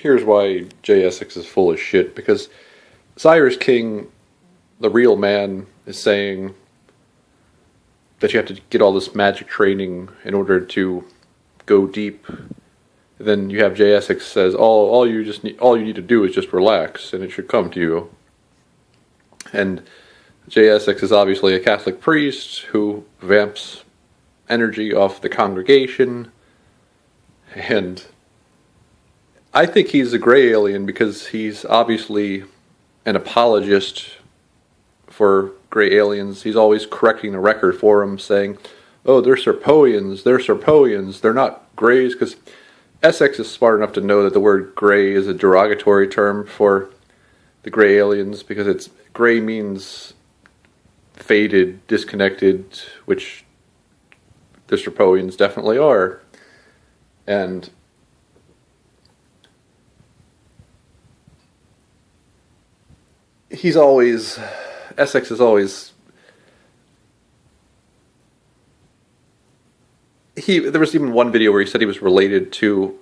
here's why Jay Essex is full of shit. Because Cyrus King, the real man, is saying that you have to get all this magic training in order to go deep. Then you have Jay Essex says all you need to do is just relax and it should come to you. And Jay Essex is obviously a Catholic priest who vamps energy off the congregation, and I think he's a gray alien because he's obviously an apologist for gray aliens. He's always correcting the record for them, saying, oh, they're Serpoians, they're not grays, because Essex is smart enough to know that the word gray is a derogatory term for the gray aliens, because gray means faded, disconnected, which the Serpoians definitely are. And Essex is always, there was even one video where he said he was related to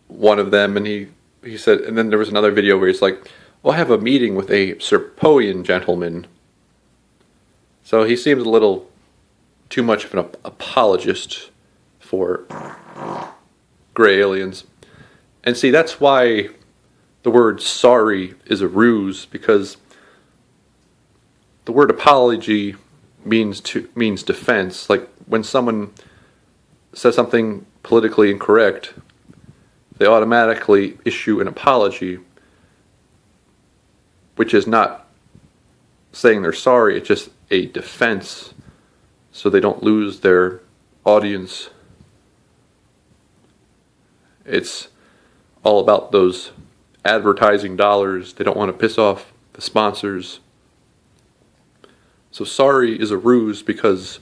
one of them, and he said, and then there was another video where he's like, well, I have a meeting with a Serpoian gentleman. So he seems a little too much of an apologist for gray aliens. And see, that's why the word sorry is a ruse, because the word apology means defense. Like when someone says something politically incorrect, they automatically issue an apology, which is not saying they're sorry, it's just a defense so they don't lose their audience. It's all about those advertising dollars. They don't want to piss off the sponsors. So sorry is a ruse because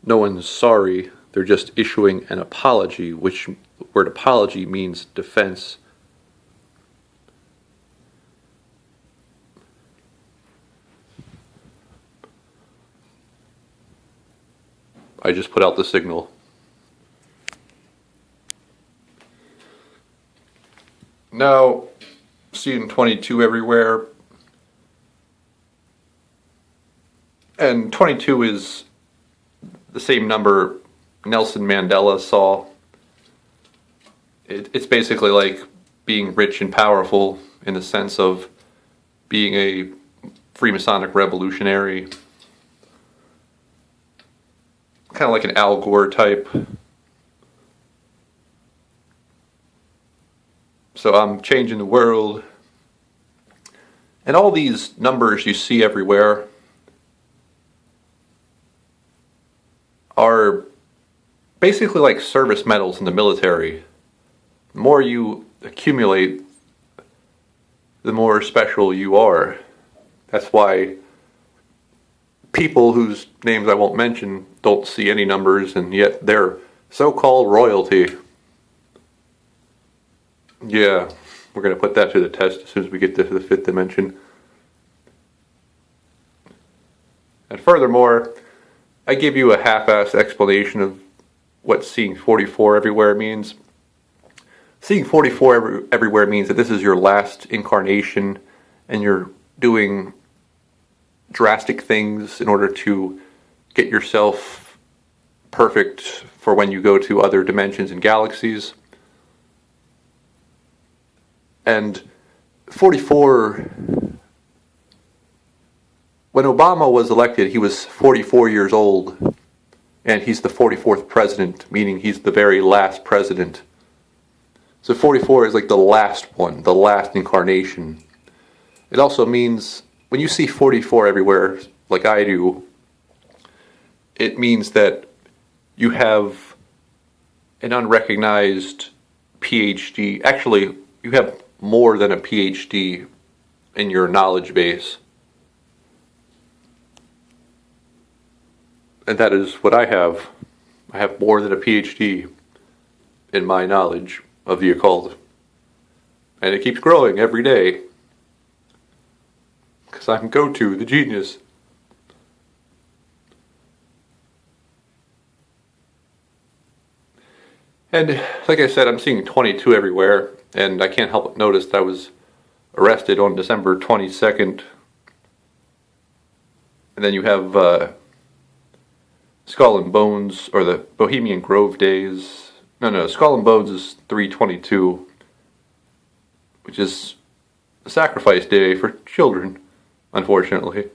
no one's sorry. They're just issuing an apology, which the word apology means defense. I just put out the signal. Now, seeing 22 everywhere. And 22 is the same number Nelson Mandela saw. It's basically like being rich and powerful in the sense of being a Freemasonic revolutionary. Kind of like an Al Gore type. So I'm changing the world. And all these numbers you see everywhere are basically like service medals in the military. The more you accumulate, the more special you are. That's why people whose names I won't mention don't see any numbers, and yet they're so-called royalty. Yeah, we're going to put that to the test as soon as we get to the fifth dimension. And furthermore, I give you a half-assed explanation of what seeing 44 everywhere means. Seeing 44 everywhere means that this is your last incarnation and you're doing drastic things in order to get yourself perfect for when you go to other dimensions and galaxies. And 44, when Obama was elected, he was 44 years old, and he's the 44th president, meaning he's the very last president. So 44 is like the last one, the last incarnation. It also means, when you see 44 everywhere, like I do, it means that you have an unrecognized PhD. Actually, you have more than a PhD in your knowledge base. And that is what I have. I have more than a PhD in my knowledge of the occult. And it keeps growing every day. Because I'm Go-To, the genius. And like I said, I'm seeing 22 everywhere. and I can't help but notice that I was arrested on December 22nd. And then you have Skull and Bones, or the Bohemian Grove Days. No, Skull and Bones is 3/22, which is a sacrifice day for children, unfortunately.